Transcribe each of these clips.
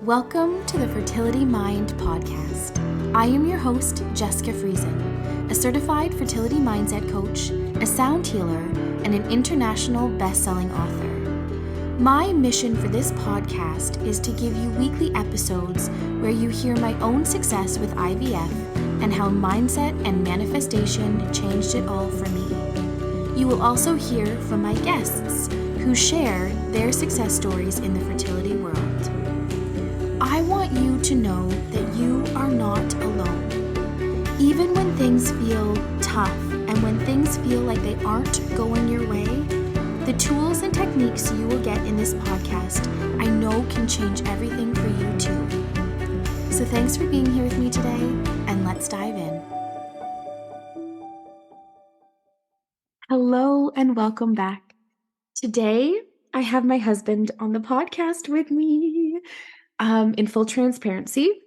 Welcome to the Fertility Mind podcast. I am your host, Jessica Friesen, a certified fertility mindset coach, a sound healer, and an international best-selling author. My mission for this podcast is to give you weekly episodes where you hear my own success with IVF and how mindset and manifestation changed it all for me. You will also hear from my guests who share their success stories in the fertility world. I want you to know that you are not alone. Even when things feel tough and when things feel like they aren't going your way, the tools and techniques you will get in this podcast, I know can change everything for you too. So thanks for being here with me today, and let's dive in. Hello and welcome back. Today, I have my husband on the podcast with me. In full transparency,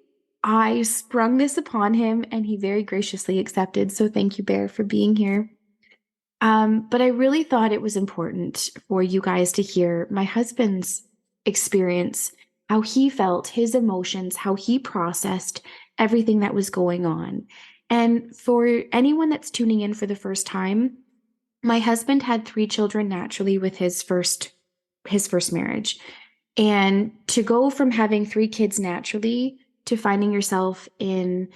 I sprung this upon him and he very graciously accepted. So thank you, Bear, for being here. But I really thought it was important for you guys to hear my husband's experience, how he felt, his emotions, how he processed everything that was going on. And for anyone that's tuning in for the first time, my husband had 3 children naturally with his first marriage. And to go from having 3 kids naturally to finding yourself in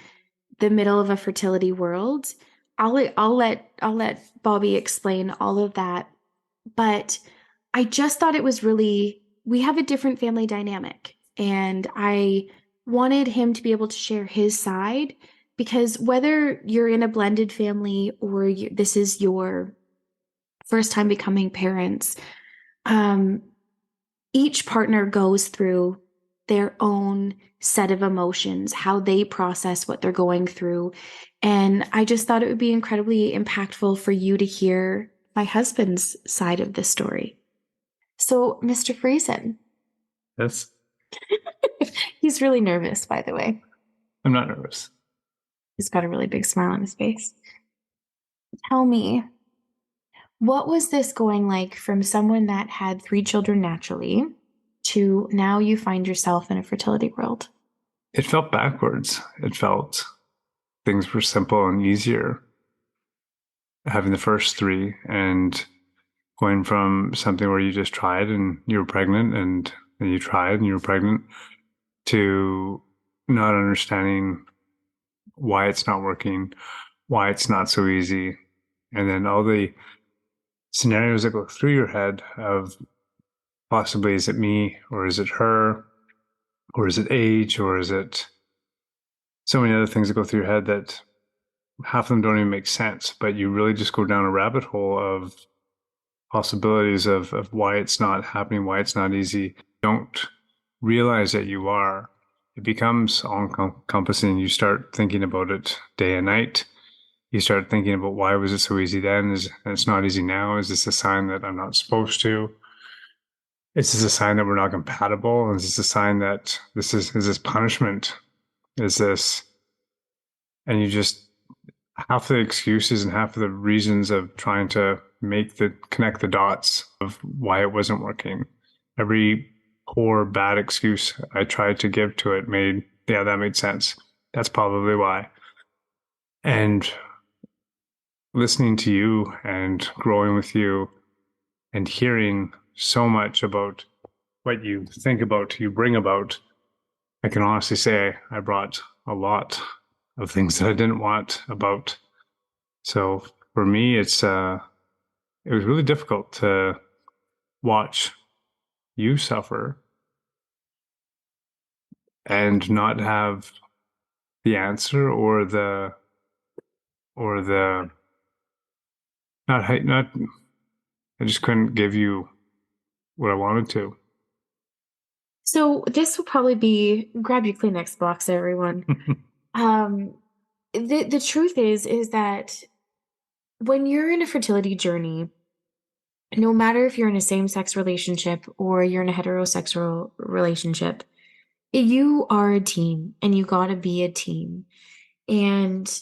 the middle of a fertility world, I'll let Bobby explain all of that. But I just thought it was we have a different family dynamic, and I wanted him to be able to share his side, because whether you're in a blended family or this is your first time becoming parents, each partner goes through their own set of emotions, how they process what they're going through. And I just thought it would be incredibly impactful for you to hear my husband's side of the story. So, Mr. Friesen. Yes. He's really nervous, by the way. I'm not nervous. He's got a really big smile on his face. Tell me, what was this going like from someone that had 3 children naturally to now you find yourself in a fertility world? It felt backwards. It felt things were simple and easier having the first 3 and going from something where you just tried and you were pregnant and then you tried and you were pregnant to not understanding why it's not working, why it's not so easy. And then all the scenarios that go through your head of possibly, is it me or is it her or is it age or is it so many other things that go through your head that half of them don't even make sense, but you really just go down a rabbit hole of possibilities of why it's not happening, why it's not easy. Don't realize that you are. It becomes all-encompassing. You start thinking about it day and night. You start thinking about, why was it so easy then? And it's not easy now. Is this a sign that I'm not supposed to? Is this a sign that we're not compatible? Is this a sign that is this punishment? Is this, and you just, half the excuses and half of the reasons of trying to connect the dots of why it wasn't working. Every poor, bad excuse I tried to give to it that made sense. That's probably why. And listening to you and growing with you and hearing so much about what you think about, you bring about, I can honestly say I brought a lot of things that I didn't want about. So for me, it was really difficult to watch you suffer and not have the answer or I just couldn't give you what I wanted to. So this will probably be, grab your Kleenex box, everyone. The truth is that when you're in a fertility journey, no matter if you're in a same-sex relationship or you're in a heterosexual relationship, you are a team and you gotta be a team. And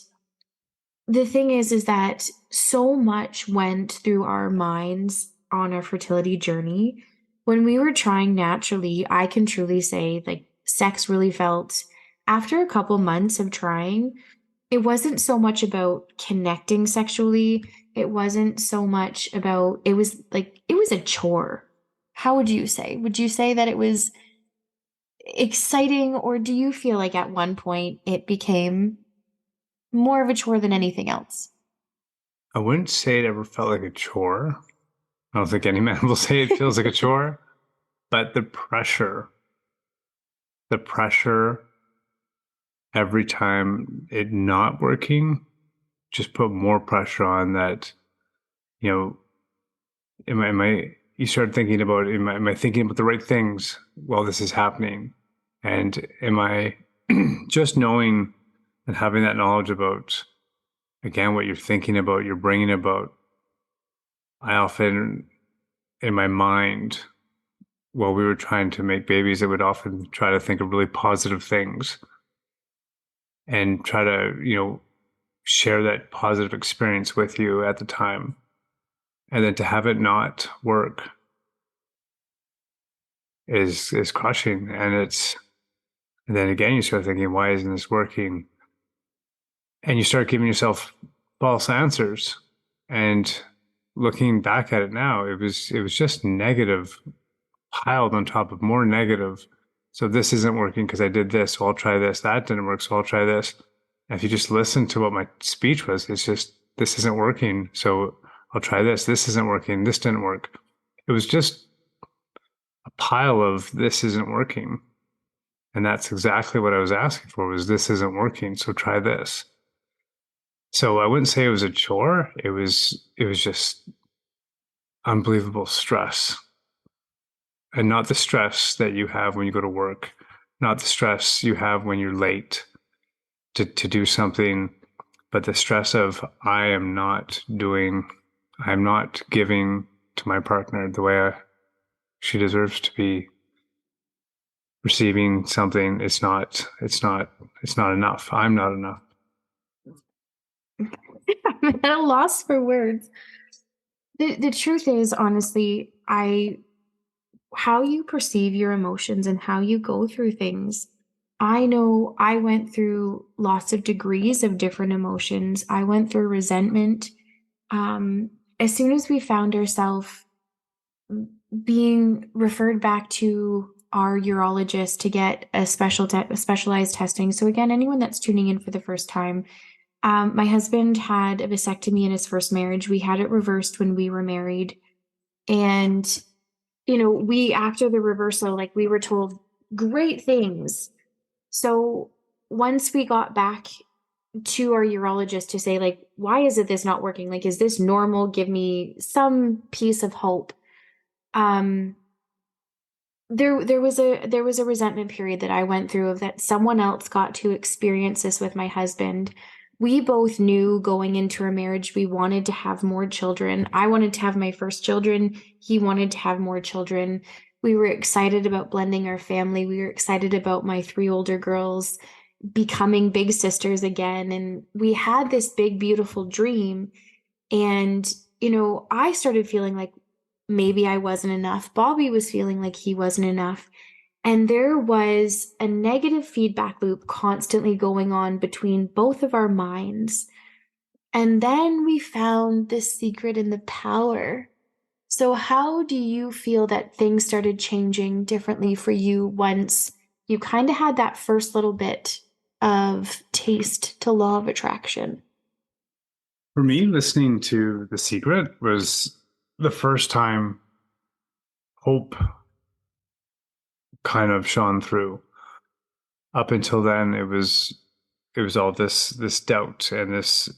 the thing is that so much went through our minds on our fertility journey. When we were trying naturally, I can truly say, like, sex really felt after a couple months of trying. It wasn't so much about connecting sexually. It wasn't so much about, it was like, it was a chore. How would you say? Would you say that it was exciting, or do you feel like at one point it became more of a chore than anything else? I wouldn't say it ever felt like a chore. I don't think any man will say it feels like a chore, but the pressure every time it not working just put more pressure on that, you know, you start thinking about, am I thinking about the right things while this is happening? And am I just knowing and having that knowledge about, again, what you're thinking about, you're bringing about? I often, in my mind, while we were trying to make babies, I would often try to think of really positive things and try to, share that positive experience with you at the time. And then to have it not work is crushing. And then again, you start thinking, why isn't this working? And you start giving yourself false answers. And looking back at it now, it was just negative piled on top of more negative. So this isn't working because I did this, so I'll try this. That didn't work, so I'll try this. And if you just listen to what my speech was, it's just, this isn't working, so I'll try this. This isn't working. This didn't work. It was just a pile of this isn't working. And that's exactly what I was asking for, was this isn't working, so try this. So I wouldn't say it was a chore. It was just unbelievable stress. And not the stress that you have when you go to work, not the stress you have when you're late to do something, but the stress of I'm not giving to my partner the way she deserves to be receiving something. It's not enough. I'm not enough. I'm at a loss for words. The truth is, honestly, I how you perceive your emotions and how you go through things. I know I went through lots of degrees of different emotions. I went through resentment. Um, as soon as we found ourselves being referred back to our urologist to get a specialized testing. So again, anyone that's tuning in for the first time, my husband had a vasectomy in his first marriage. We had it reversed when we were married, and we after the reversal, like we were told great things. So once we got back to our urologist to say, like, why is it this not working? Like, is this normal? Give me some piece of hope. Um, there was a resentment period that I went through of that someone else got to experience this with my husband. We both knew going into our marriage we wanted to have more children. I wanted to have my first children. He wanted to have more children. We were excited about blending our family. We were excited about my three older girls becoming big sisters again. And we had this big, beautiful dream. And, I started feeling like maybe I wasn't enough. Bobby was feeling like he wasn't enough. And there was a negative feedback loop constantly going on between both of our minds. And then we found the secret and the power. So, how do you feel that things started changing differently for you once you kind of had that first little bit of taste to law of attraction? For me, listening to The Secret was the first time hope kind of shone through. Up until then, it was all this doubt and this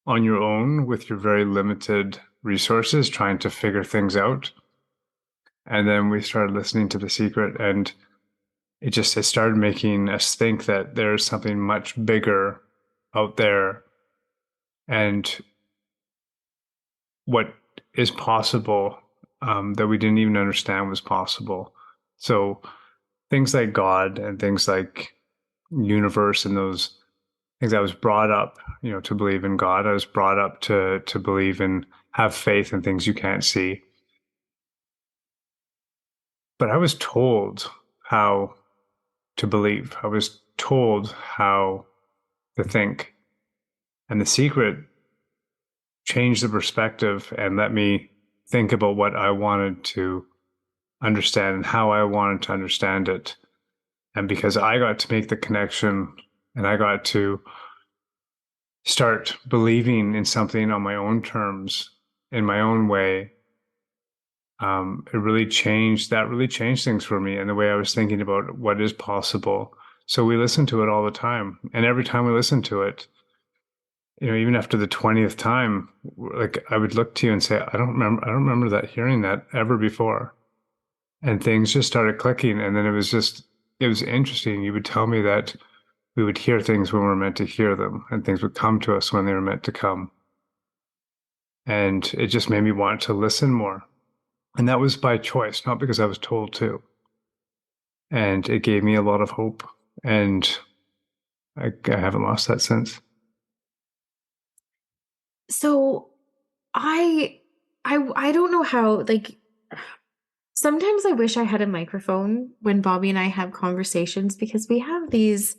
on your own with your very limited resources trying to figure things out. And then we started listening to The Secret, and it started making us think that there's something much bigger out there, and what is possible, that we didn't even understand was possible. So things like God and things like universe and those things, I was brought up, to believe in God. I was brought up to believe and have faith in things you can't see. But I was told how to believe. I was told how to think. And the secret changed the perspective and let me think about what I wanted to understand and how I wanted to understand it. And because I got to make the connection and I got to start believing in something on my own terms, in my own way, it really changed. That really changed things for me and the way I was thinking about what is possible. So we listen to it all the time, and every time we listen to it, even after the 20th time, like I would look to you and say, I don't remember that hearing that ever before, and things just started clicking, and then it was interesting. You would tell me that we would hear things when we were meant to hear them, and things would come to us when they were meant to come, and it just made me want to listen more. And that was by choice, not because I was told to. And it gave me a lot of hope. And I haven't lost that since. So I I don't know how, like, sometimes I wish I had a microphone when Bobby and I have conversations because we have these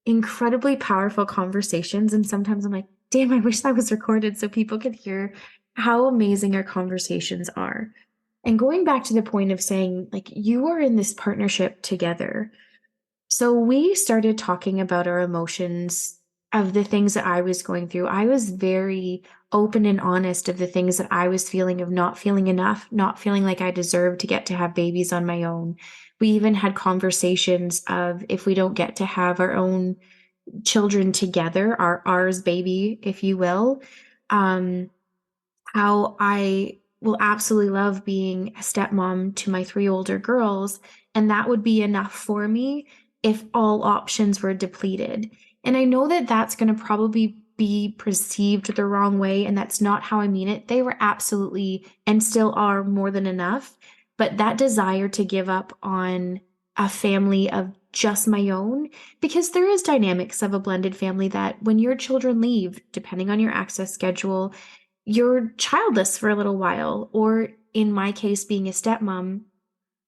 incredibly powerful conversations, and sometimes I'm like, "Damn, I wish that was recorded so people could hear how amazing our conversations are." And going back to the point of saying, like, you are in this partnership together. So we started talking about our emotions of the things that I was going through. I was very open and honest of the things that I was feeling, of not feeling enough, not feeling like I deserved to get to have babies on my own. We even had conversations of if we don't get to have our own children together, ours baby, if you will, um, how I will absolutely love being a stepmom to my three older girls, and that would be enough for me if all options were depleted. And I know that that's going to probably be perceived the wrong way, and that's not how I mean it. They were absolutely and still are more than enough, but that desire to give up on a family of just my own, because there is dynamics of a blended family that when your children leave, depending on your access schedule, you're childless for a little while, or in my case, being a stepmom,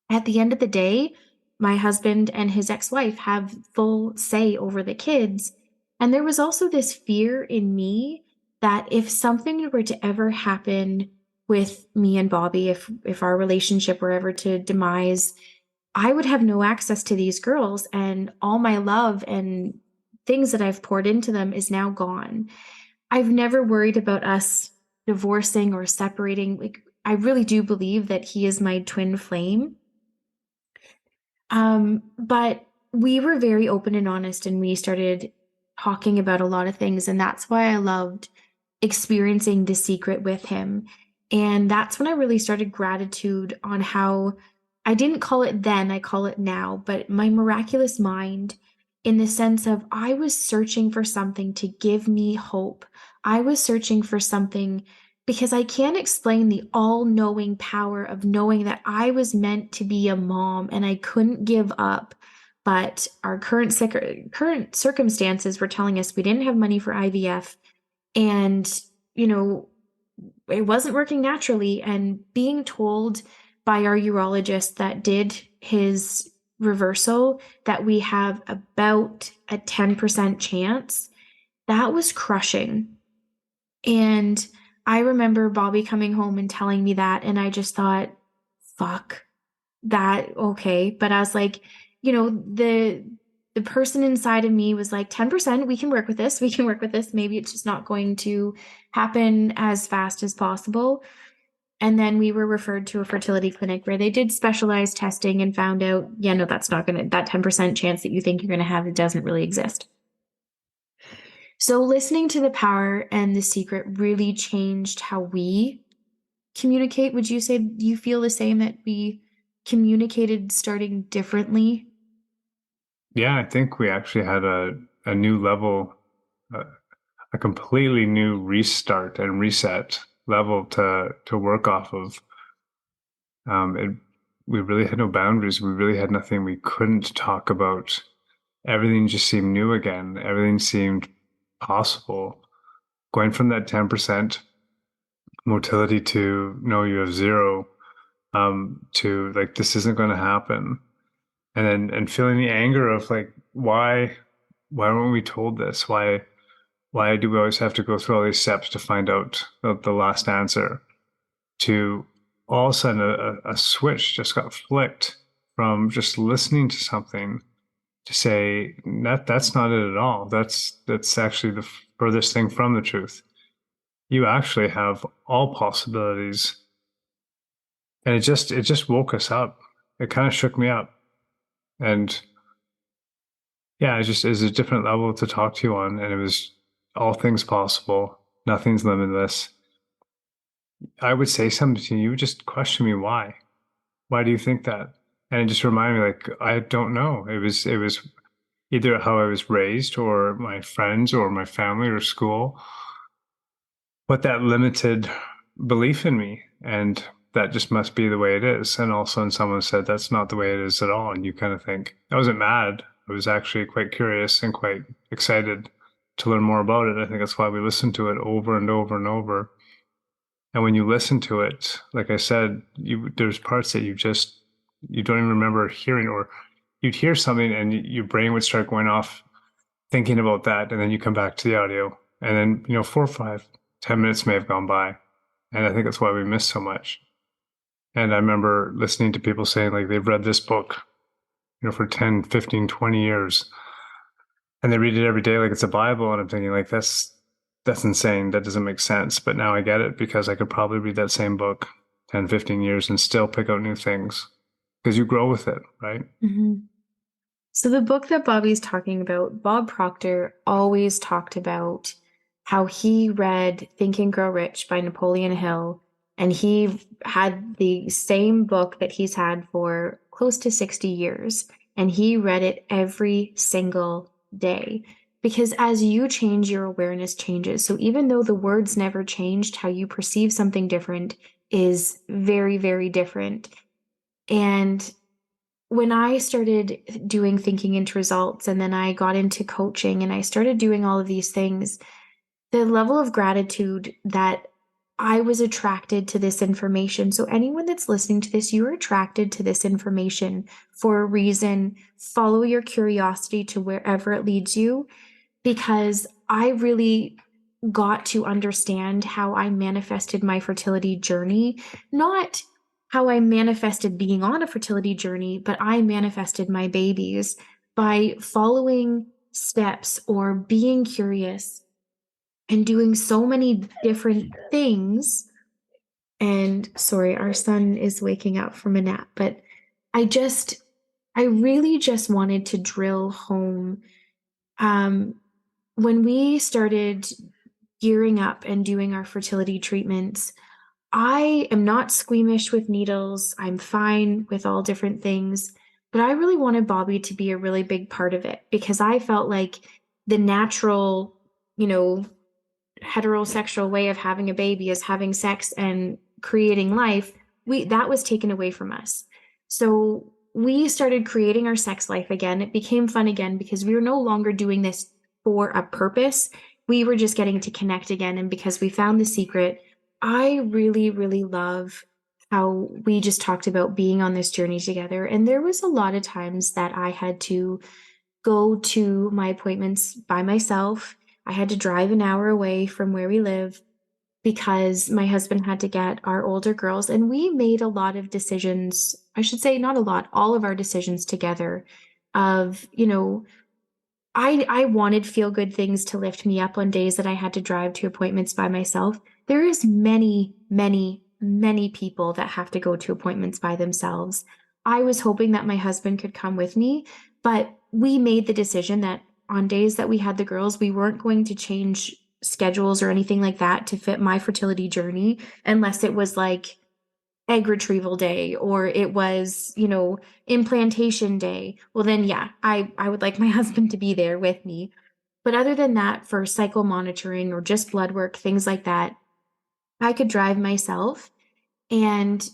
at the end of the day, my husband and his ex-wife have full say over the kids. And there was also this fear in me that if something were to ever happen with me and Bobby, if our relationship were ever to demise, I would have no access to these girls, and all my love and things that I've poured into them is now gone. I've never worried about us divorcing or separating. Like, I really do believe that he is my twin flame. But we were very open and honest, and we started talking about a lot of things, and that's why I loved experiencing The Secret with him. And that's when I really started gratitude on how I didn't call it then, I call it now, but my miraculous mind, in the sense of I was searching for something to give me hope. I was searching for something because I can't explain the all-knowing power of knowing that I was meant to be a mom and I couldn't give up. But our current circumstances were telling us we didn't have money for IVF, and you know it wasn't working naturally, and being told by our urologist that did his reversal that we have about a 10% chance, that was crushing. And I remember Bobby coming home and telling me that, and I just thought, fuck that. Okay. But I was like, the person inside of me was like, 10%, we can work with this. We can work with this. Maybe it's just not going to happen as fast as possible. And then we were referred to a fertility clinic where they did specialized testing and found out, yeah, no, that's not going to, that 10% chance that you think you're going to have, it doesn't really exist. So listening to The Power and The Secret really changed how we communicate. Would you say you feel the same, that we communicated starting differently? Yeah, I think we actually had a new level, uh, a completely new restart and reset level to work off of. It, we really had no boundaries. We really had nothing we couldn't talk about. Everything just seemed new again. Everything seemed possible. Going from that 10% motility to no, you have zero, to like, this isn't going to happen. and feeling the anger of like, why weren't we told this? Why do we always have to go through all these steps to find out the last answer? To all of a sudden a switch just got flicked from just listening to something to say that's not it at all. That's actually the furthest thing from the truth. You actually have all possibilities. And it just woke us up. It kind of shook me up. And yeah, it's a different level to talk to you on. And it was all things possible. Nothing's limitless. I would say something to you, you would just question me why. Why do you think that? And it just reminded me, like, I don't know. It was either how I was raised or my friends or my family or school, but that limited belief in me. And that just must be the way it is. And all of a sudden someone said that's not the way it is at all. And you kind of think, I wasn't mad. I was actually quite curious and quite excited to learn more about it. I think that's why we listen to it over and over and over. And when you listen to it, like I said, there's parts that you don't even remember hearing, or you'd hear something and your brain would start going off thinking about that, and then you come back to the audio, and then 4, 5, 10 minutes may have gone by, and I think that's why we miss so much. And I remember listening to people saying like they've read this book, for 10, 15, 20 years, and they read it every day like it's a Bible, and I'm thinking like that's insane. That doesn't make sense. But now I get it, because I could probably read that same book 10, 15 years and still pick out new things, because you grow with it, right? Mm-hmm. So the book that Bobby's talking about, Bob Proctor always talked about how he read Think and Grow Rich by Napoleon Hill, and he had the same book that he's had for close to 60 years, and he read it every single day. Because as you change, your awareness changes. So even though the words never changed, how you perceive something different is very, very different. And when I started doing thinking into results, and then I got into coaching and I started doing all of these things, the level of gratitude that I was attracted to this information. So anyone that's listening to this, you're attracted to this information for a reason. Follow your curiosity to wherever it leads you, because I really got to understand how I manifested my fertility journey, not how I manifested being on a fertility journey, but I manifested my babies by following steps or being curious and doing so many different things. And sorry, our son is waking up from a nap, but I really just wanted to drill home. Um, when we started gearing up and doing our fertility treatments, I am not squeamish with needles. I'm fine with all different things, but I really wanted Bobby to be a really big part of it, because I felt like the natural, you know, heterosexual way of having a baby is having sex and creating life. That was taken away from us. So we started creating our sex life again. It became fun again, because we were no longer doing this for a purpose. We were just getting to connect again. And because we found the secret, I really, really love how we just talked about being on this journey together. And there was a lot of times that I had to go to my appointments by myself. I had to drive an hour away from where we live, because my husband had to get our older girls. And we made a lot of decisions. I should say, not a lot, all of our decisions together of, I wanted feel good things to lift me up on days that I had to drive to appointments by myself. There is many, many, many people that have to go to appointments by themselves. I was hoping that my husband could come with me, but we made the decision that on days that we had the girls, we weren't going to change schedules or anything like that to fit my fertility journey, unless it was like egg retrieval day or it was, implantation day. Well, then, yeah, I would like my husband to be there with me. But other than that, for cycle monitoring or just blood work, things like that, I could drive myself. And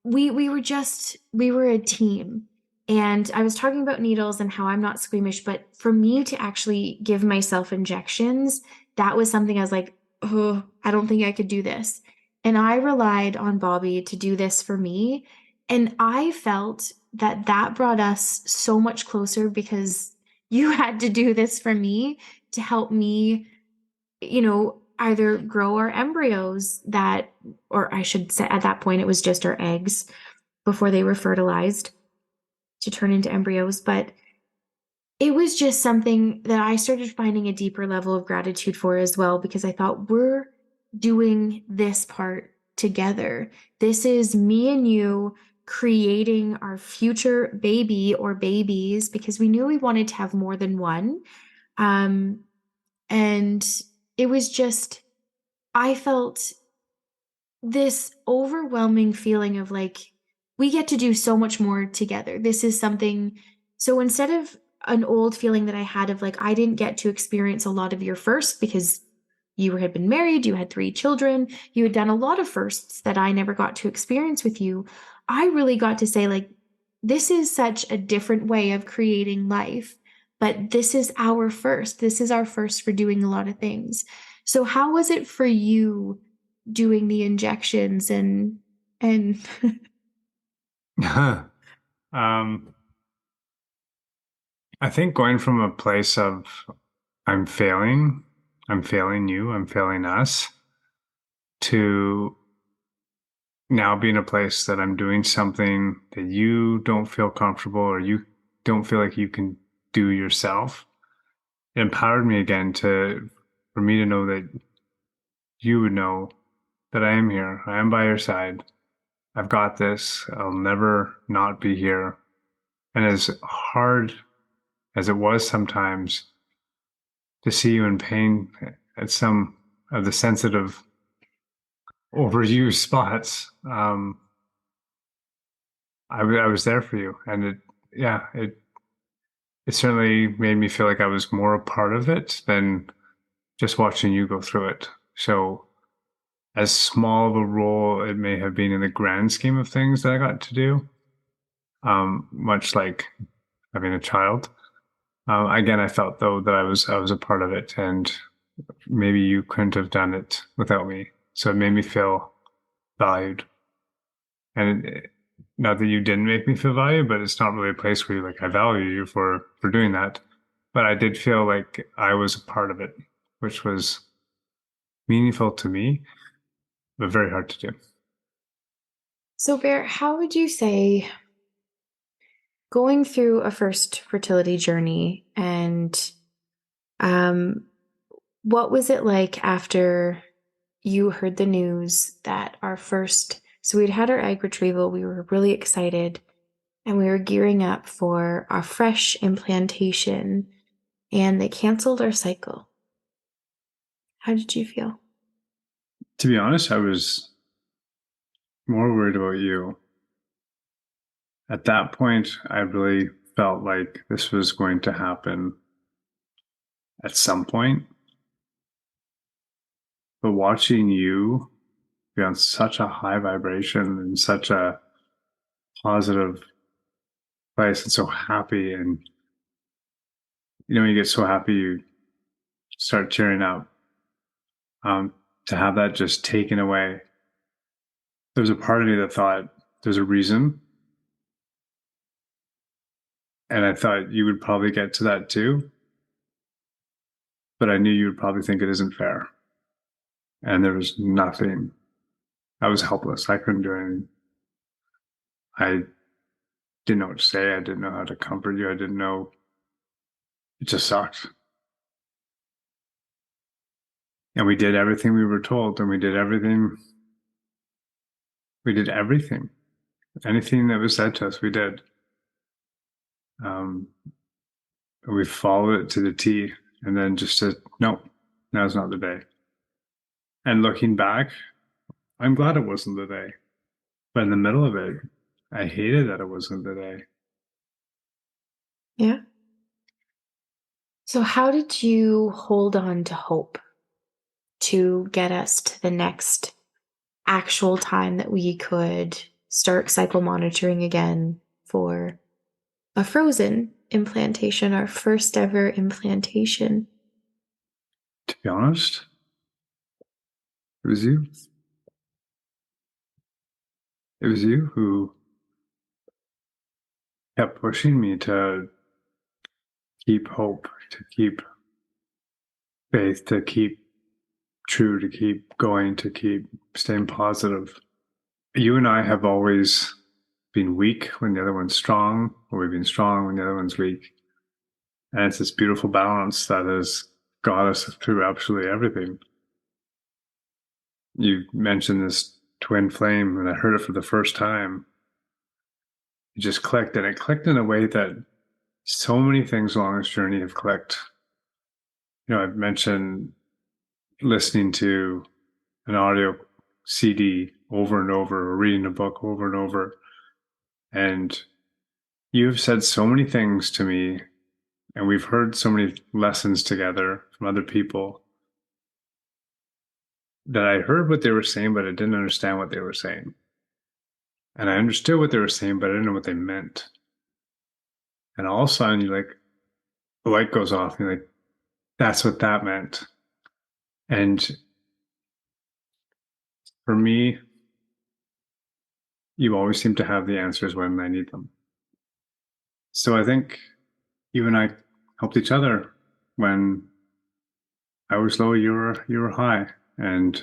we were a team. And I was talking about needles and how I'm not squeamish, but for me to actually give myself injections, that was something I was like, oh, I don't think I could do this. And I relied on Bobby to do this for me. And I felt that brought us so much closer because you had to do this for me to help me, either grow our embryos that, or I should say at that point, it was just our eggs before they were fertilized to turn into embryos. But it was just something that I started finding a deeper level of gratitude for as well, because I thought we're doing this part together. This is me and you creating our future baby or babies because we knew we wanted to have more than one. Um, and it was just, I felt this overwhelming feeling of like, we get to do so much more together. This is something, so instead of an old feeling that I had of like, I didn't get to experience a lot of your first because you had been married, you had 3 children, you had done a lot of firsts that I never got to experience with you. I really got to say, like, this is such a different way of creating life, but this is our first. This is our first for doing a lot of things. So, how was it for you doing the injections and um, I think going from a place of I'm failing, I'm failing you, I'm failing us, to now be in a place that I'm doing something that you don't feel comfortable or you don't feel like you can do yourself. It empowered me again for me to know that you would know that I am here. I am by your side. I've got this. I'll never not be here. And as hard as it was sometimes to see you in pain at some of the sensitive, overused spots, I was there for you. And yeah, it certainly made me feel like I was more a part of it than just watching you go through it. So, as small of a role it may have been in the grand scheme of things that I got to do, much like having a child. Again, I felt though that I was a part of it, and maybe you couldn't have done it without me. So it made me feel valued, and not that you didn't make me feel valued, but it's not really a place where you're like I value you for doing that. But I did feel like I was a part of it, which was meaningful to me, but very hard to do. so Bear, how would you say going through a first fertility journey and um what was it like after you heard the news that our first, so we'd had our egg retrieval, we were really excited, and we were gearing up for our fresh implantation, and they canceled our cycle. How did you feel? To be honest, I was more worried about you. At that point, I really felt like this was going to happen at some point. But watching you be on such a high vibration and such a positive place and so happy, and you get so happy you start cheering up. To have that just taken away, there was a part of me that thought there's a reason, and I thought you would probably get to that too. But I knew you would probably think it isn't fair, and there was nothing. I was helpless. I couldn't do anything. I didn't know what to say. I didn't know how to comfort you. I didn't know. It just sucked. And we did everything we were told, and we did everything. We did everything. Anything that was said to us, we did. Um, we followed it to the T, and then just said, "No, now's not the day." And looking back, I'm glad it wasn't the day. But in the middle of it, I hated that it wasn't the day. Yeah. So, how did you hold on to hope to get us to the next actual time that we could start cycle monitoring again for a frozen implantation, our first ever implantation? To be honest, it was you. It was you who kept pushing me to keep hope, to keep faith, to keep true, to keep going, to keep staying positive. You and I have always been weak when the other one's strong, or we've been strong when the other one's weak. And it's this beautiful balance that has got us through absolutely everything. You mentioned this twin flame, and I heard it for the first time. It just clicked, and it clicked in a way that so many things along this journey have clicked. I've mentioned listening to an audio CD over and over, or reading a book over and over. And you've said so many things to me, and we've heard so many lessons together from other people that I heard what they were saying, but I didn't understand what they were saying. And I understood what they were saying, but I didn't know what they meant. And all of a sudden, the light goes off, and you're like, that's what that meant. And for me, you always seem to have the answers when I need them. So I think you and I helped each other. When I was low, you were high, and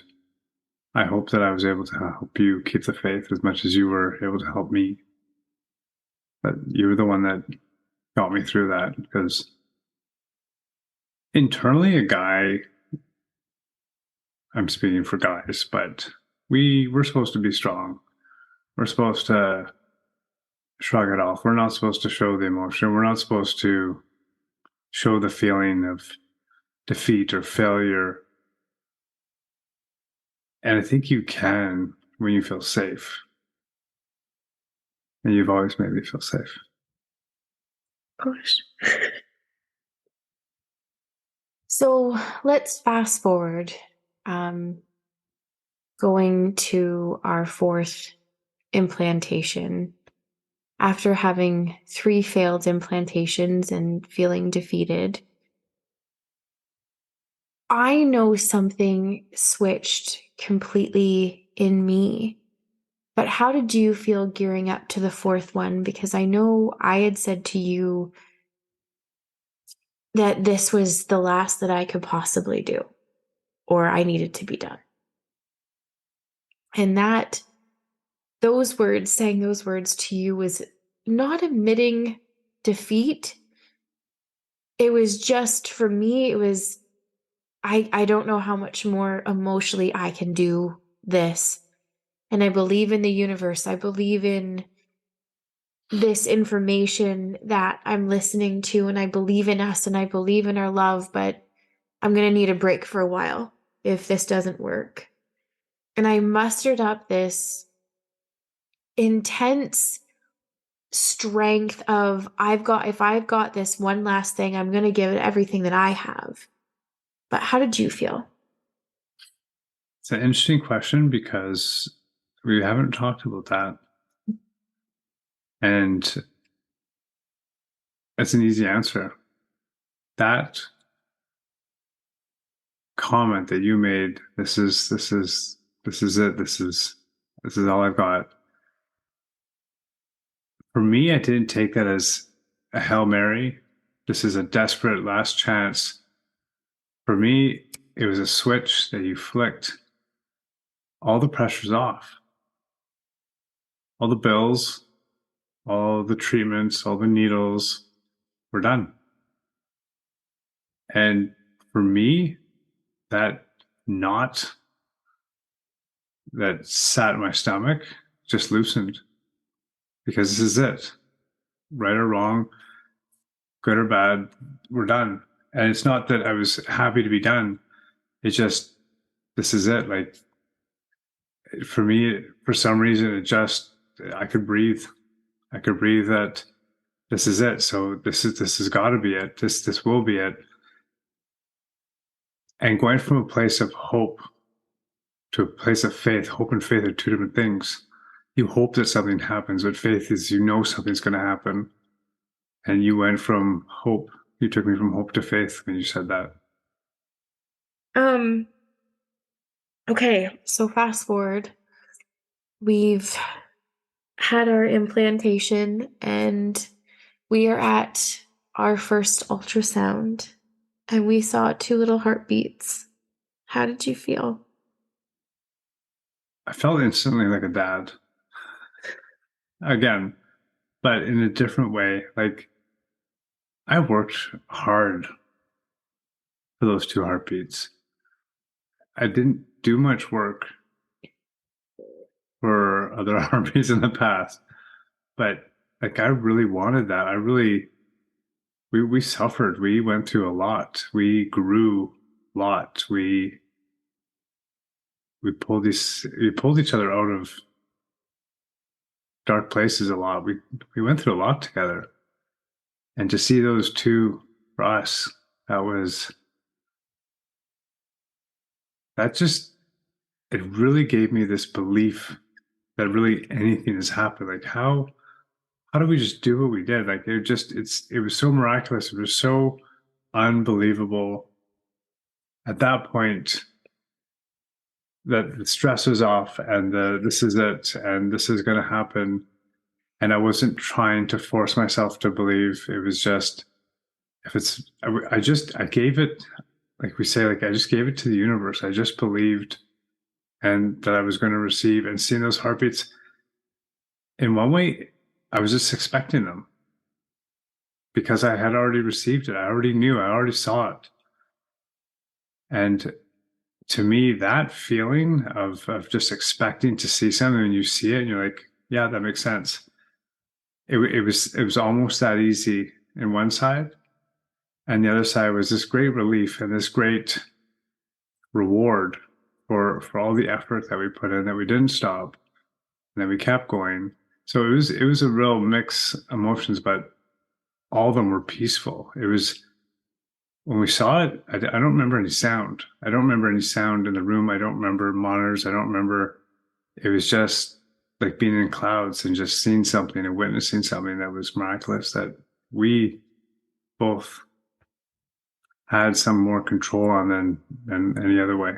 I hope that I was able to help you keep the faith as much as you were able to help me. But you were the one that got me through that, because internally, I'm speaking for guys, but we're supposed to be strong. We're supposed to shrug it off. We're not supposed to show the emotion. We're not supposed to show the feeling of defeat or failure. And I think you can when you feel safe. And you've always made me feel safe. Of course. So let's fast forward, um, going to our fourth implantation. After having 3 failed implantations and feeling defeated, I know something switched completely in me. But how did you feel gearing up to the 4th one? Because I know I had said to you that this was the last that I could possibly do, or I needed to be done. And saying those words to you was not admitting defeat. It was just, for me, it was, I don't know how much more emotionally I can do this. And I believe in the universe. I believe in this information that I'm listening to, and I believe in us, and I believe in our love, but I'm going to need a break for a while if this doesn't work. And I mustered up this intense strength of, if I've got this one last thing, I'm going to give it everything that I have. But how did you feel? It's an interesting question, because we haven't talked about that. And it's an easy answer. That comment that you made, this is all I've got. For me, I didn't take that as a Hail Mary. This is a desperate last chance. For me, it was a switch that you flicked. All the pressure's off. All the bills, all the treatments, all the needles, we're done. And for me, that knot that sat in my stomach just loosened, because this is it. Right or wrong, good or bad, we're done. And it's not that I was happy to be done. It's just, this is it. Like, for me, for some reason, I could breathe. I could breathe that this is it. So this has got to be it. This will be it. And going from a place of hope to a place of faith. Hope and faith are 2 different things. You hope that something happens, but faith is, something's going to happen. And you went from hope. You took me from hope to faith when you said that. Okay, so fast forward. We've had our implantation, and We are at our first ultrasound and we saw two little heartbeats. How did you feel? I felt instantly like a dad again, but in a different way. Like I worked hard for those two heartbeats. I didn't do much work for other heartbeats in the past, but like I really wanted that. We suffered. We went through a lot. We grew a lot. We pulled each other out of dark places a lot. We went through a lot together. And to see those two for us, that was that just it really gave me this belief that really anything has happened. Like how do we just do what we did? Like it was so miraculous. It was so unbelievable. At that point, that the stress was off and this is it and this is going to happen. And I wasn't trying to force myself to believe. It was just, if it's, I gave it, like we say, like I just gave it to the universe. I just believed and that I was going to receive, and seeing those heartbeats in one way, I was just expecting them because I had already received it. I already knew, I already saw it. And to me, that feeling of just expecting to see something and you see it and you're like, yeah, that makes sense. It was almost that easy in one side, and the other side was this great relief and this great reward for all the effort that we put in, that we didn't stop and that we kept going. So it was a real mix emotions, but all of them were peaceful. It was when we saw it, I don't remember any sound. I don't remember any sound in the room. I don't remember monitors. I don't remember. It was just like being in clouds and just seeing something and witnessing something that was miraculous, that we both had some more control on than any other way.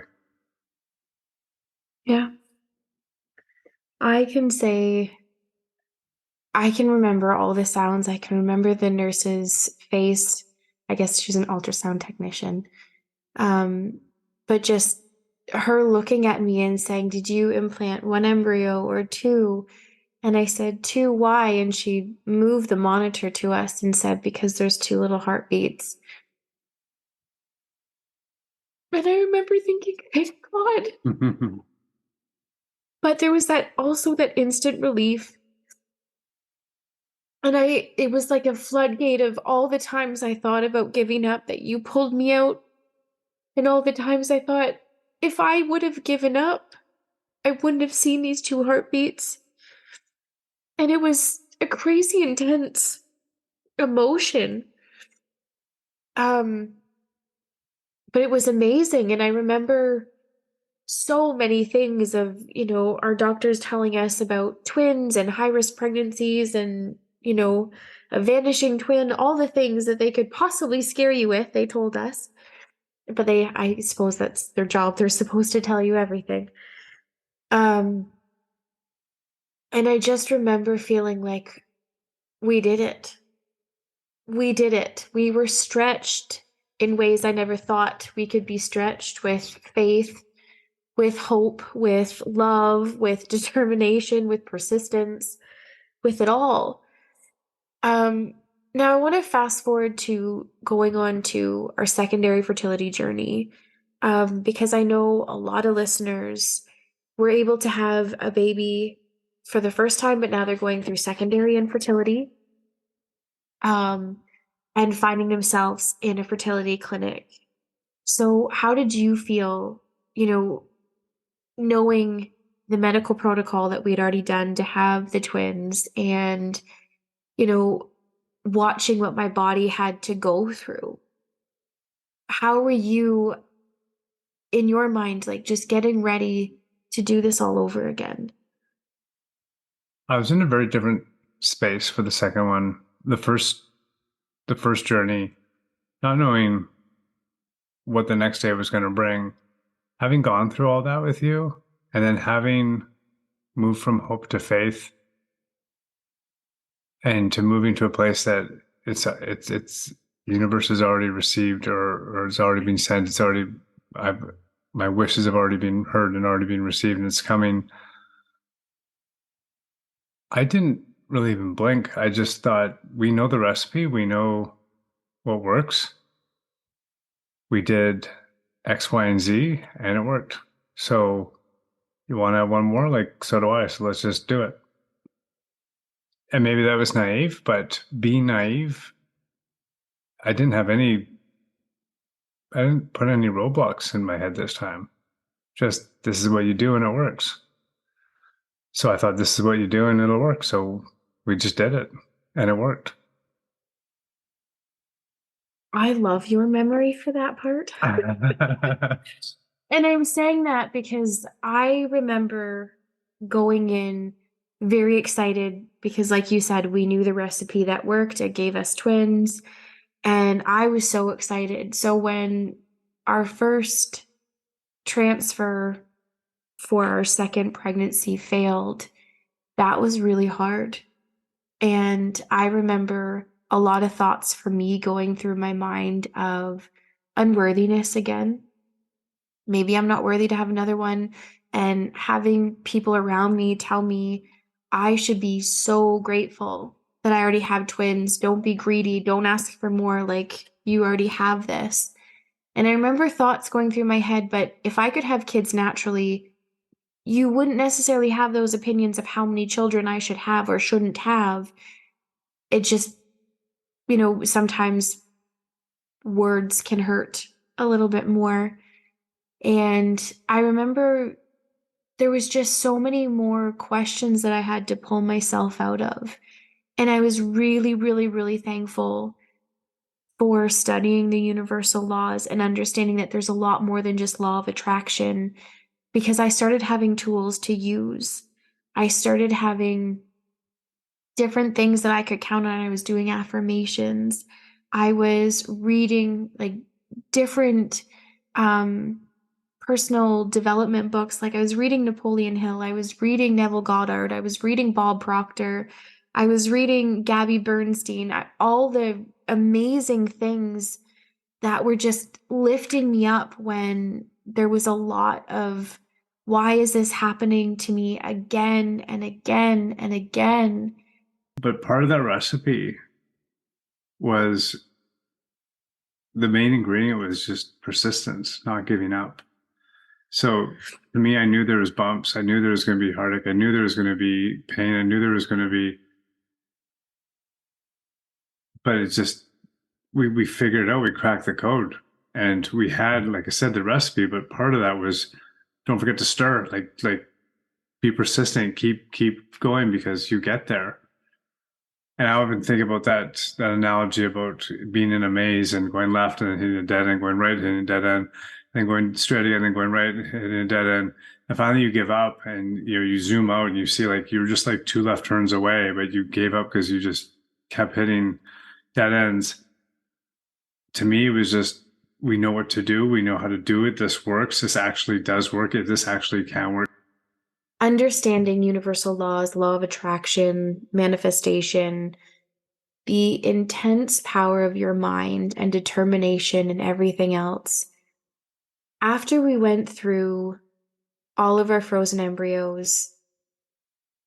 Yeah. I can say I can remember all the sounds. I can remember the nurse's face. I guess she's an ultrasound technician. Um, but just her looking at me and saying, "Did you implant one embryo or two?" And I said, "Two, why?" And she moved the monitor to us and said, "Because there's two little heartbeats." And I remember thinking, thank God. But there was that also that instant relief. And it was like a floodgate of all the times I thought about giving up that you pulled me out. And all the times I thought, if I would have given up, I wouldn't have seen these two heartbeats. And it was a crazy intense emotion. Um, but it was amazing. And I remember so many things of, our doctors telling us about twins and high risk pregnancies and, a vanishing twin, all the things that they could possibly scare you with, they told us. But I suppose that's their job. They're supposed to tell you everything. Um, and I just remember feeling like we did it. We did it. We were stretched in ways I never thought we could be stretched, with faith, with hope, with love, with determination, with persistence, with it all. Um, Now I want to fast forward to going on to our secondary fertility journey, because I know a lot of listeners were able to have a baby for the first time, but now they're going through secondary infertility, um, and finding themselves in a fertility clinic. So, how did you feel, you know, knowing the medical protocol that we had already done to have the twins and, you know, watching what my body had to go through? How were you in your mind, like just getting ready to do this all over again? I was in a very different space for the second one. The first journey, not knowing what the next day was going to bring, having gone through all that with you, and then having moved from hope to faith and to moving to a place that it's the universe has already received or it's already been sent. It's already I've my wishes have already been heard and already been received, and it's coming. I didn't really even blink. I just thought we know the recipe, we know what works. We did X, Y, and Z, and it worked. So you want to have one more? Like, so do I. So let's just do it. And maybe that was naive, but being naive, I didn't have any, I didn't put any roadblocks in my head this time. Just this is what you do and it works. So I thought this is what you do and it'll work. So we just did it and it worked. I love your memory for that part. And I'm saying that because I remember going in very excited because, like you said, we knew the recipe that worked. It gave us twins, and I was so excited. So when our first transfer for our second pregnancy failed, that was really hard. And I remember a lot of thoughts for me going through my mind of unworthiness again. Maybe I'm not worthy to have another one. And having people around me tell me I should be so grateful that I already have twins. Don't be greedy. Don't ask for more. Like, you already have this. And I remember thoughts going through my head, but if I could have kids naturally, you wouldn't necessarily have those opinions of how many children I should have or shouldn't have. It just, sometimes words can hurt a little bit more. And I remember there was just so many more questions that I had to pull myself out of. And I was really, really, really thankful for studying the universal laws and understanding that there's a lot more than just law of attraction because I started having tools to use. I started having different things that I could count on. I was doing affirmations. I was reading like different um, personal development books. Like I was reading Napoleon Hill. I was reading Neville Goddard. I was reading Bob Proctor. I was reading Gabby Bernstein. All the amazing things that were just lifting me up when there was a lot of why is this happening to me again and again and again? But part of that recipe was the main ingredient was just persistence, not giving up. So to me, I knew there was bumps. I knew there was going to be heartache. I knew there was going to be pain. I knew there was going to be, but it's just we figured it out. We cracked the code, and we had, like I said, the recipe. But part of that was don't forget to stir. Like be persistent. Keep going because you get there. And I often think about that analogy about being in a maze and going left and hitting a dead end, going right, hitting a dead end, then going straight again and going right, hitting a dead end. And finally you give up and you zoom out and you see like you were just like two left turns away, but you gave up because you just kept hitting dead ends. To me, it was just we know what to do, we know how to do it. This works. This actually does work. This actually can work. Understanding universal laws, law of attraction, manifestation, the intense power of your mind and determination and everything else. After we went through all of our frozen embryos,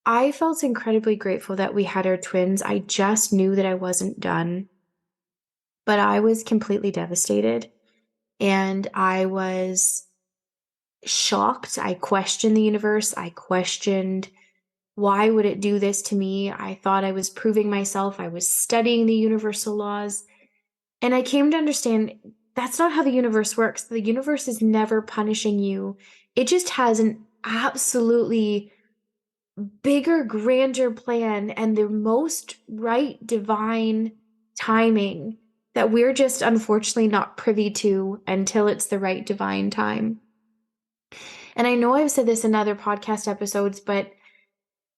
I felt incredibly grateful that we had our twins. I just knew that I wasn't done, but I was completely devastated and I was shocked. I questioned the universe. I questioned why would it do this to me? I thought I was proving myself. I was studying the universal laws. And I came to understand that's not how the universe works. The universe is never punishing you. It just has an absolutely bigger, grander plan and the most right divine timing that we're just unfortunately not privy to until it's the right divine time. And I know I've said this in other podcast episodes, but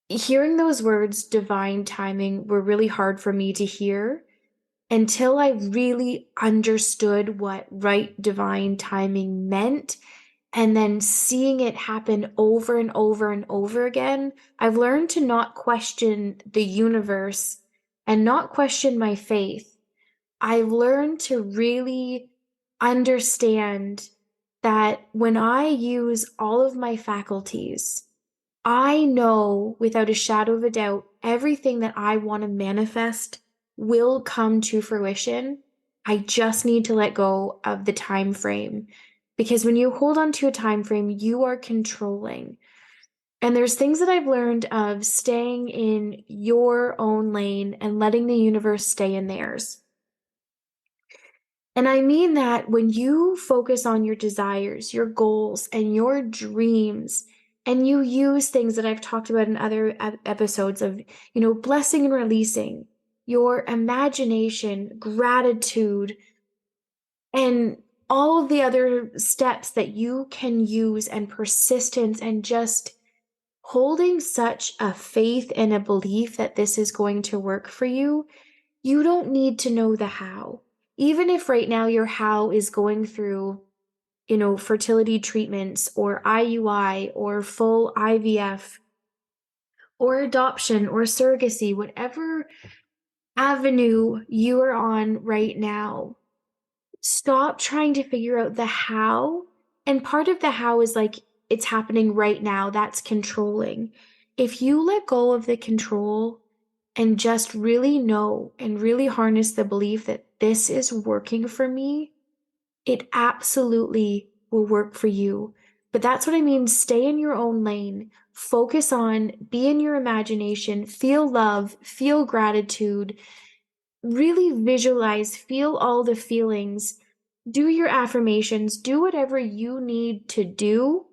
hearing those words, divine timing, were really hard for me to hear until I really understood what right divine timing meant. And then seeing it happen over and over and over again, I've learned to not question the universe and not question my faith, I've learned to really understand that when I use all of my faculties, I know without a shadow of a doubt everything that I want to manifest will come to fruition. I just need to let go of the time frame because when you hold on to a time frame, you are controlling. And there's things that I've learned of staying in your own lane and letting the universe stay in theirs. And I mean that when you focus on your desires, your goals, and your dreams, and you use things that I've talked about in other episodes of, blessing and releasing, your imagination, gratitude, and all of the other steps that you can use, and persistence, and just holding such a faith and a belief that this is going to work for you, you don't need to know the how. Even if right now your how is going through, fertility treatments or IUI or full IVF or adoption or surrogacy, whatever avenue you are on right now, stop trying to figure out the how. And part of the how is like, it's happening right now. That's controlling. If you let go of the control and just really know and really harness the belief that this is working for me, it absolutely will work for you. But that's what I mean. Stay in your own lane. Focus on, be in your imagination, feel love, feel gratitude, really visualize, feel all the feelings, do your affirmations, do whatever you need to do,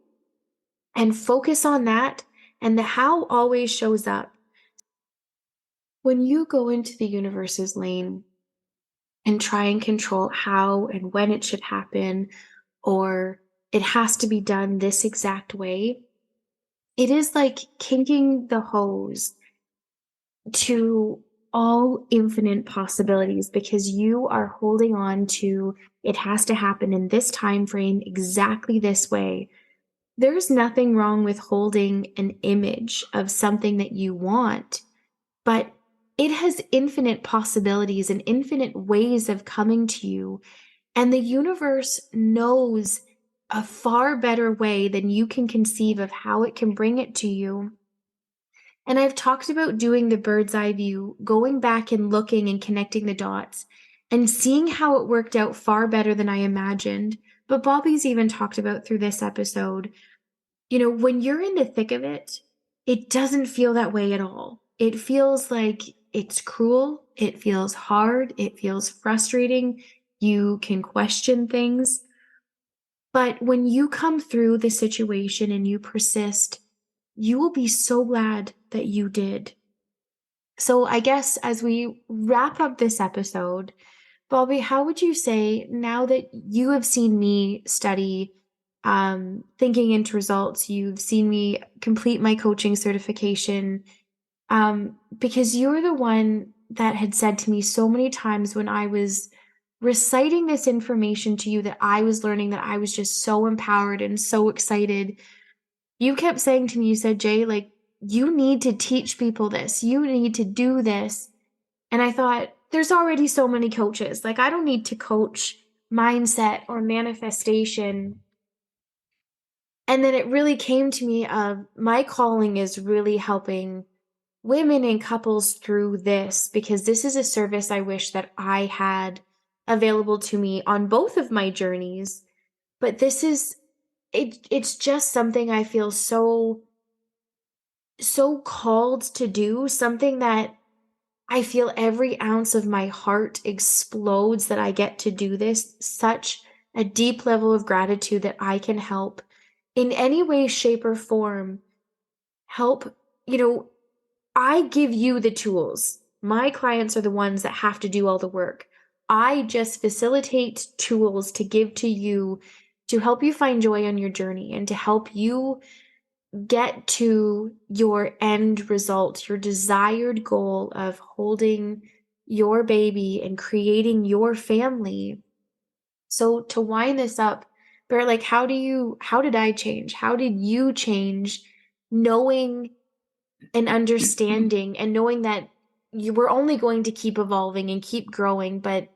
and focus on that. And the how always shows up. When you go into the universe's lane and try and control how and when it should happen, or it has to be done this exact way, it is like kinking the hose to all infinite possibilities because you are holding on to it has to happen in this time frame exactly this way. There's nothing wrong with holding an image of something that you want, but it has infinite possibilities and infinite ways of coming to you. And the universe knows a far better way than you can conceive of how it can bring it to you. And I've talked about doing the bird's eye view, going back and looking and connecting the dots and seeing how it worked out far better than I imagined. But Bobby's even talked about through this episode, when you're in the thick of it, it doesn't feel that way at all. It feels like it's cruel. It feels hard. It feels frustrating. You can question things. But when you come through the situation and you persist, you will be so glad that you did. So I guess as we wrap up this episode, Bobby, how would you say now that you have seen me study thinking into results, you've seen me complete my coaching certification, because you're the one that had said to me so many times when I was reciting this information to you that I was learning, that I was just so empowered and so excited. You kept saying to me, you said, Jay, like, you need to teach people this. You need to do this. And I thought, there's already so many coaches. Like, I don't need to coach mindset or manifestation. And then it really came to me of my calling is really helping women and couples through this, because this is a service I wish that I had available to me on both of my journeys. But this is it's just something I feel so called to do, something that I feel every ounce of my heart explodes that I get to do this. Such a deep level of gratitude that I can help in any way, shape, or form. Help, I give you the tools. My clients are the ones that have to do all the work. I just facilitate tools to give to you to help you find joy on your journey and to help you get to your end result, your desired goal of holding your baby and creating your family. So to wind this up, Barrett, like how did I change? How did you change, knowing and understanding and knowing that you were only going to keep evolving and keep growing, but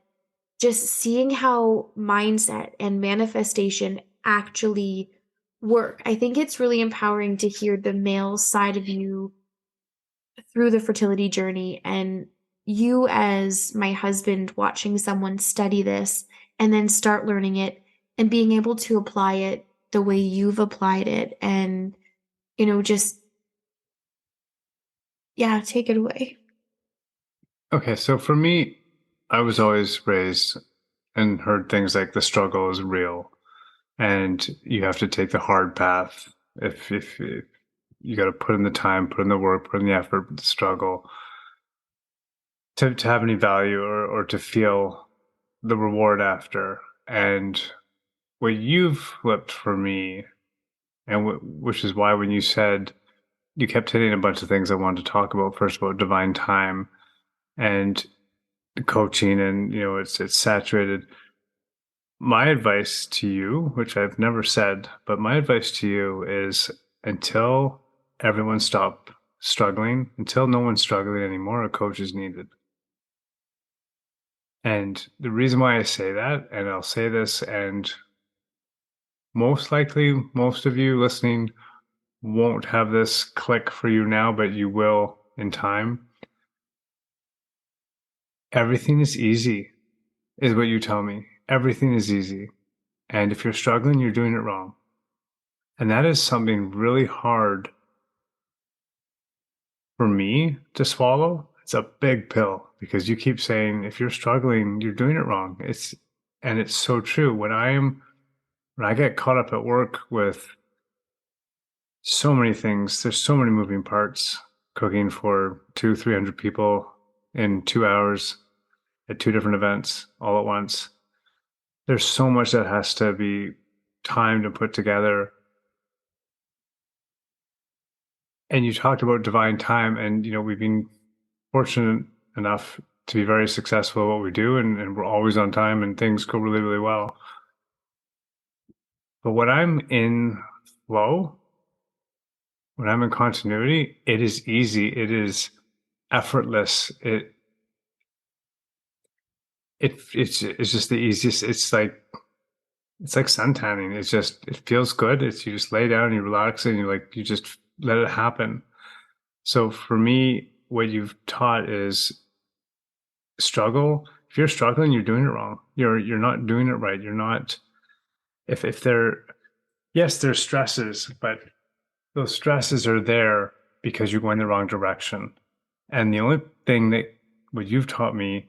just seeing how mindset and manifestation actually work. I think it's really empowering to hear the male side of you through the fertility journey, and you as my husband watching someone study this and then start learning it and being able to apply it the way you've applied it, and just yeah, take it away. Okay, so for me, I was always raised and heard things like the struggle is real and you have to take the hard path. If you got to put in the time, put in the work, put in the effort, the struggle to have any value or to feel the reward after. And what you've flipped for me, and which is why when you said you kept hitting a bunch of things I wanted to talk about. First about divine time and coaching, and it's saturated. My advice to you, which I've never said, but my advice to you is until everyone stop struggling, until no one's struggling anymore, a coach is needed. And the reason why I say that, and I'll say this, and most likely most of you listening won't have this click for you now, but you will in time. Everything is easy, is what you tell me. Everything is easy. And if you're struggling, you're doing it wrong. And that is something really hard for me to swallow. It's a big pill because you keep saying if you're struggling, you're doing it wrong. It's so true. When I get caught up at work with so many things, there's so many moving parts, cooking for 300 people in 2 hours at two different events all at once. There's so much that has to be timed and put together. And you talked about divine time, and we've been fortunate enough to be very successful at what we do, and we're always on time, and things go really, really well. But when I'm in flow, when I'm in continuity, it is easy. It is effortless. It's just the easiest. It's like sun tanning. It feels good. You just lay down, you relax, and you just let it happen. So for me, what you've taught is struggle. If you're struggling, you're doing it wrong. You're not doing it right. You're not. If there, yes, there's stresses, but those stresses are there because you're going the wrong direction. And the only thing that what you've taught me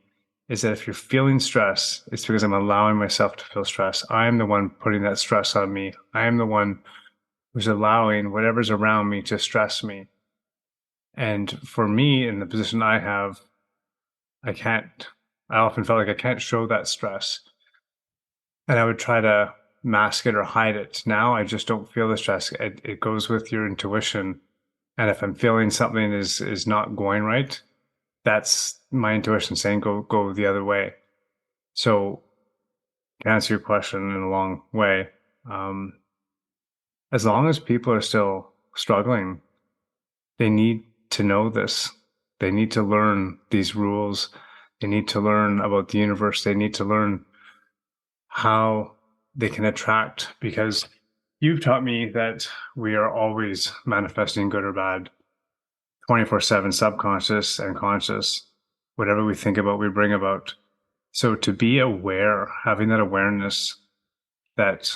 is that if you're feeling stress, it's because I'm allowing myself to feel stress. I am the one putting that stress on me. I am the one who's allowing whatever's around me to stress me. And for me, in the position I have, I can't, I often felt like I can't show that stress. And I would try to mask it or hide it. Now I just don't feel the stress. It goes with your intuition. And if I'm feeling something is not going right, that's my intuition saying go the other way. So to answer your question in a long way, um, as long as people are still struggling, they need to know this. They need to learn these rules. They need to learn about the universe. They need to learn how they can attract, because you've taught me that we are always manifesting good or bad, 24/7, subconscious and conscious. Whatever we think about, we bring about. So to be aware, having that awareness that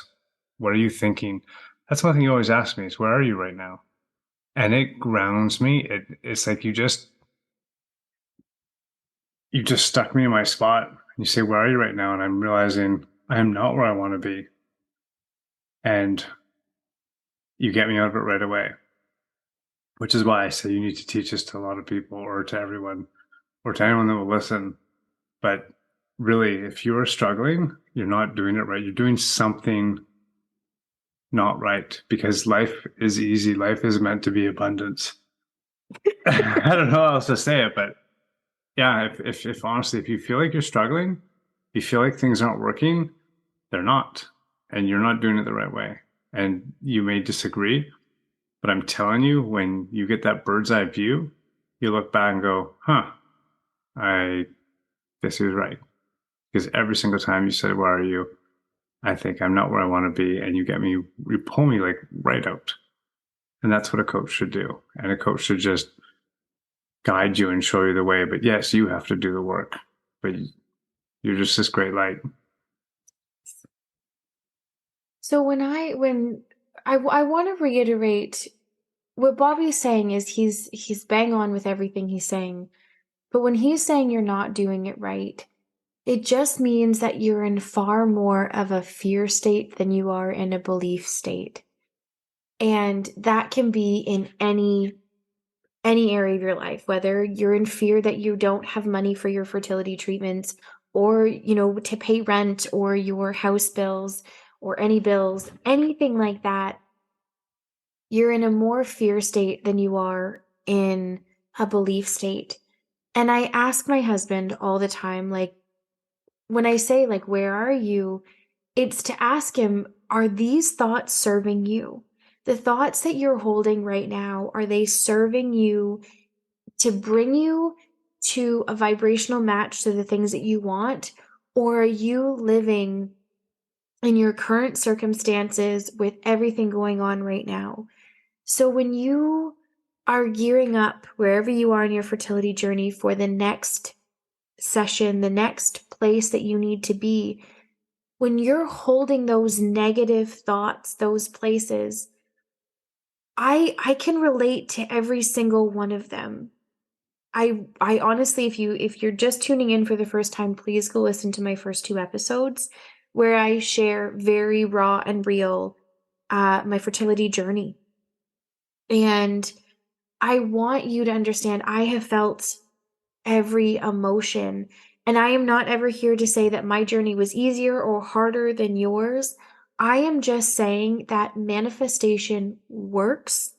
what are you thinking? That's one thing you always ask me is where are you right now? And it grounds me. It's like you just stuck me in my spot. You say, where are you right now? And I'm realizing I am not where I want to be. And you get me out of it right away, which is why I say you need to teach this to a lot of people or to everyone or to anyone that will listen. But really, if you are struggling, you're not doing it right. You're doing something not right, because life is easy. Life is meant to be abundance. I don't know how else to say it, but yeah, if honestly, if you feel like you're struggling, you feel like things aren't working, they're not, and you're not doing it the right way. And you may disagree, but I'm telling you, when you get that bird's eye view, you look back and go, huh, I guess he was right. because every single time you said, "Where are you?" I think I'm not where I want to be, and you pull me like right out. And that's what a coach should do. And a coach should just guide you and show you the way. But yes, you have to do the work. But you're just this great light. So I want to reiterate what Bobby's saying is he's bang on with everything he's saying. But when he's saying you're not doing it right, it just means that you're in far more of a fear state than you are in a belief state. And that can be in any area of your life, whether you're in fear that you don't have money for your fertility treatments or, to pay rent or your house bills or any bills, anything like that. You're in a more fear state than you are in a belief state. And I ask my husband all the time, like, when I say, like, where are you? It's to ask him, are these thoughts serving you? The thoughts that you're holding right now, are they serving you to bring you to a vibrational match to the things that you want? Or are you living in your current circumstances with everything going on right now? So when you are gearing up wherever you are in your fertility journey for the next session, the next place that you need to be, when you're holding those negative thoughts, those places, I can relate to every single one of them. I honestly, if you're just tuning in for the first time, please go listen to my first two episodes where I share very raw and real my fertility journey. And I want you to understand I have felt every emotion. And I am not ever here to say that my journey was easier or harder than yours. I am just saying that manifestation works.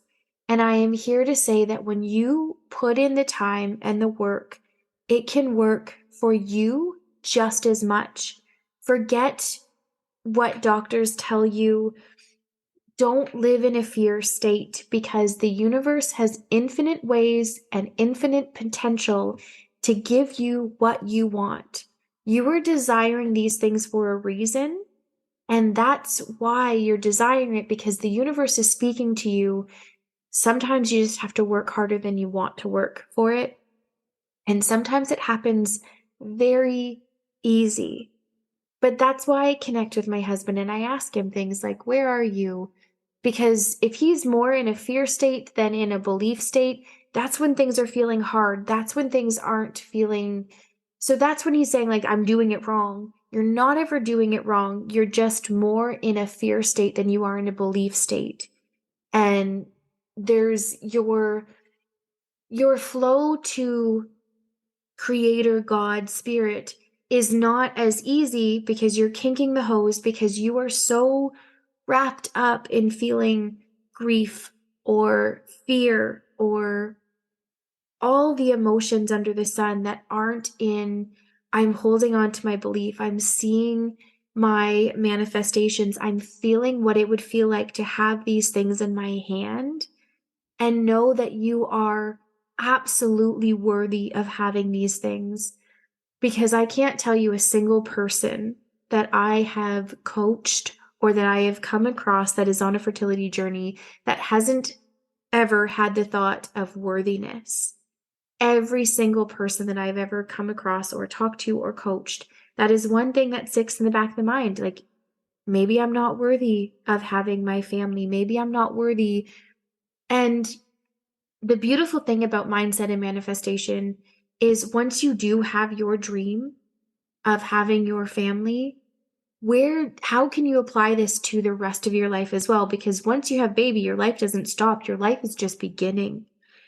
And I am here to say that when you put in the time and the work, it can work for you just as much. Forget what doctors tell you. Don't live in a fear state because the universe has infinite ways and infinite potential to give you what you want. You are desiring these things for a reason, and that's why you're desiring it because the universe is speaking to you. Sometimes you just have to work harder than you want to work for it, and sometimes it happens very easy. But that's why I connect with my husband and I ask him things like, where are you? Because if he's more in a fear state than in a belief state, that's when things are feeling hard. That's when things aren't feeling. So that's when he's saying, like, I'm doing it wrong. You're not ever doing it wrong. You're just more in a fear state than you are in a belief state. And there's your flow to creator, God, spirit is not as easy because you're kinking the hose because you are so wrapped up in feeling grief or fear or all the emotions under the sun that aren't in, I'm holding on to my belief. I'm seeing my manifestations. I'm feeling what it would feel like to have these things in my hand and know that you are absolutely worthy of having these things. Because I can't tell you a single person that I have coached or that I have come across that is on a fertility journey that hasn't ever had the thought of worthiness. Every single person that I've ever come across or talked to or coached, that is one thing that sticks in the back of the mind. Like, maybe I'm not worthy of having my family. Maybe I'm not worthy. And the beautiful thing about mindset and manifestation is once you do have your dream of having your family, how can you apply this to the rest of your life as well? Because once you have baby, your life doesn't stop. Your life is just beginning.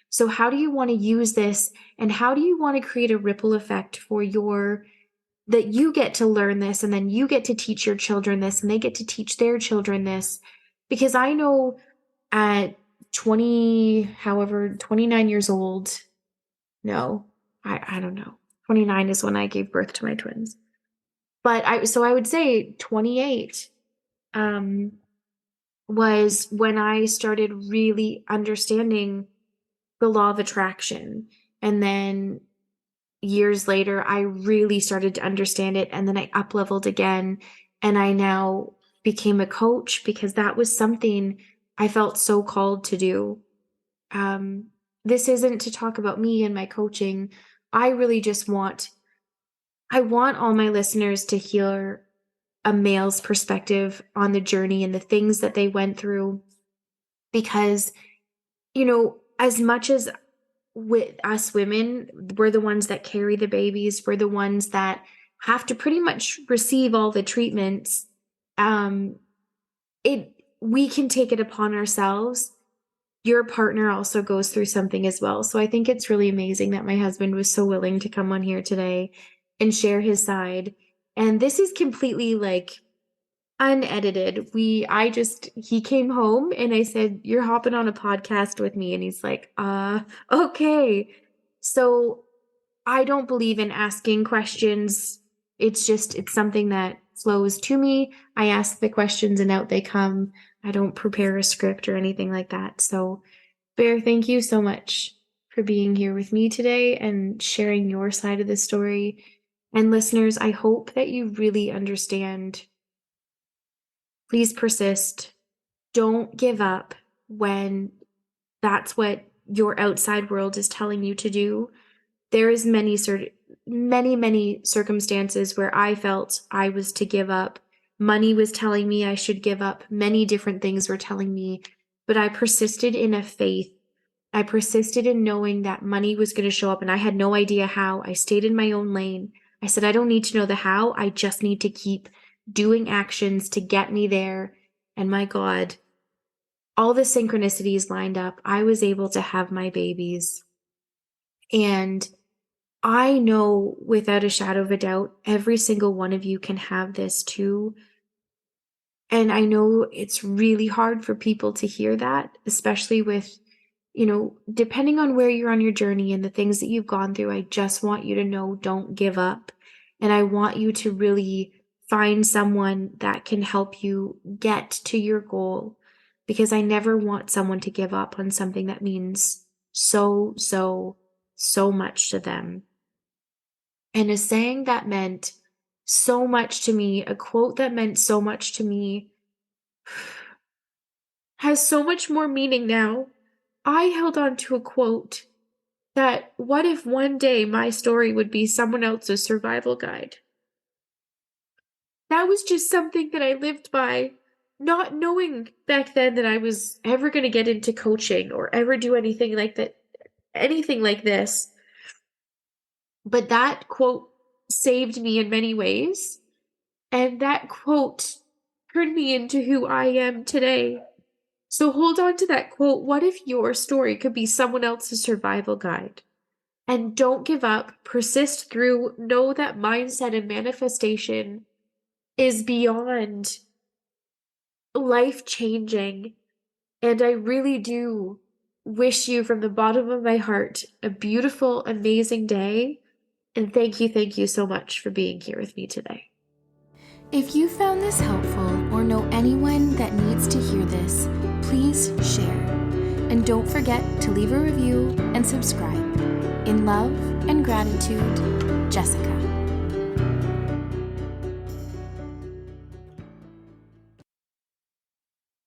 So how do you want to use this and how do you want to create a ripple effect for that you get to learn this and then you get to teach your children this and they get to teach their children this? Because I know at 29 years old, no, I don't know. 29 is when I gave birth to my twins. But I would say 28 um, was when I started really understanding the law of attraction. And then years later, I really started to understand it. And then I up leveled again. And I now became a coach because that was something I felt so called to do. Um, this isn't to talk about me and my coaching. I really just I want all my listeners to hear a male's perspective on the journey and the things that they went through. Because, as much as with us women, we're the ones that carry the babies, we're the ones that have to pretty much receive all the treatments. Um, it we can take it upon ourselves. Your partner also goes through something as well. So I think it's really amazing that my husband was so willing to come on here today and share his side. And this is completely like unedited. He came home and I said, "You're hopping on a podcast with me." And he's like, okay. So I don't believe in asking questions. It's something that flows to me. I ask the questions and out they come. I don't prepare a script or anything like that. So, Bear, thank you so much for being here with me today and sharing your side of the story. And listeners, I hope that you really understand. Please persist. Don't give up when that's what your outside world is telling you to do. There is many circumstances where I felt I was to give up. Money was telling me I should give up. Many different things were telling me, but I persisted in a faith. I persisted in knowing that money was going to show up and I had no idea how. I stayed in my own lane. I said, I don't need to know the how. I just need to keep doing actions to get me there. And my God, all the synchronicities lined up. I was able to have my babies. And I know without a shadow of a doubt, every single one of you can have this too. And I know it's really hard for people to hear that, especially with, depending on where you're on your journey and the things that you've gone through. I just want you to know, don't give up. And I want you to really find someone that can help you get to your goal, because I never want someone to give up on something that means so much to them. And a saying that meant so much to me, a quote that meant so much to me, has so much more meaning now. I held on to a quote that, what if one day my story would be someone else's survival guide? That was just something that I lived by, not knowing back then that I was ever going to get into coaching or ever do anything like that, anything like this. But that quote saved me in many ways. And that quote turned me into who I am today. So hold on to that quote. What if your story could be someone else's survival guide? And don't give up, persist through, know that mindset and manifestation is beyond life changing. And I really do wish you from the bottom of my heart a beautiful, amazing day. And thank you so much for being here with me today. If you found this helpful or know anyone that needs to hear this, please share. And don't forget to leave a review and subscribe. In love and gratitude, Jessica.